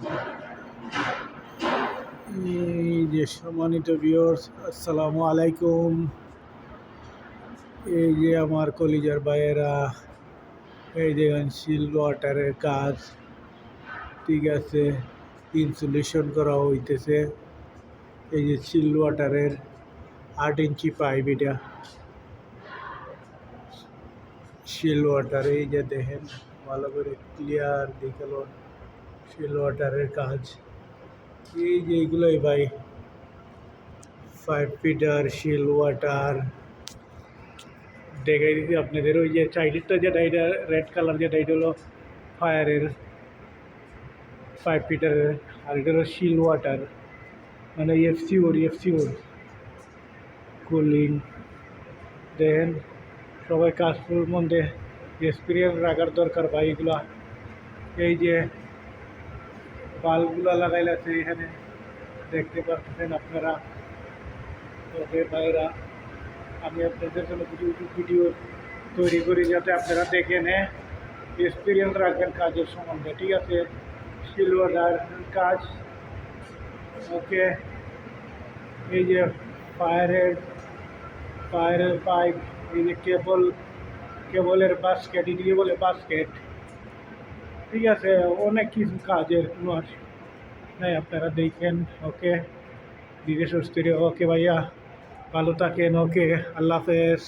এই যে সম্মানিত ভিউয়ার্স, আসসালামু আলাইকুম। এই যে আমার কলিজার ভাইয়েরা, এই দেখেন শিল ওয়াটারের কাজ ঠিক আছে, ইনসুলেশন করা হইতেছে। এই যে শিল ওয়াটারের 8 ইঞ্চি পাইপ, এটা শিল ওয়াটার। এই যে দেখেন ভালো করে ক্লিয়ার দেখালো শিল ওয়াটারের কাজ। এই যে এগুলোই ভাই 5 ফিটার শিল ওয়াটার দেখাই দিচ্ছি আপনাদের। ওই যে চাইনিজটা যেটা, এটা রেড কালার, যেটা এটা হলো ফায়ারের 5 ফিটারের, আর এটা হলো শিল ওয়াটার, মানে এফসি ওর কুলিং। দেখেন সবাই কাজগুলোর মধ্যে এক্সপিরিয়েন্স রাখার দরকার ভাই এগুলা। এই যে বাল্বগুলা লাগাইলাছে এখানে, দেখতে পাচ্ছেন আপনারা। ওকে ভাইরা, আমি আপনাদের জন্য ভিডিও তৈরি করি যাতে আপনারা দেখেন, এক্সপিরিয়েন্স রাখবেন কাজের সম্বন্ধে, ঠিক আছে। সিলভার কাজ, ওকে। এই যে ফায়ারের পাইপ, এই যে কেবলের বাস্কেট, এদিকে বলে বাস্কেট, ঠিক আছে। অনেক কিছু কাজের কোনো নাই, আপনারা দেখেন। ওকে, ধীরে সুস্থিরে। ওকে ভাইয়া, ভালো থাকেন। ওকে, আল্লাহ হাফেজ।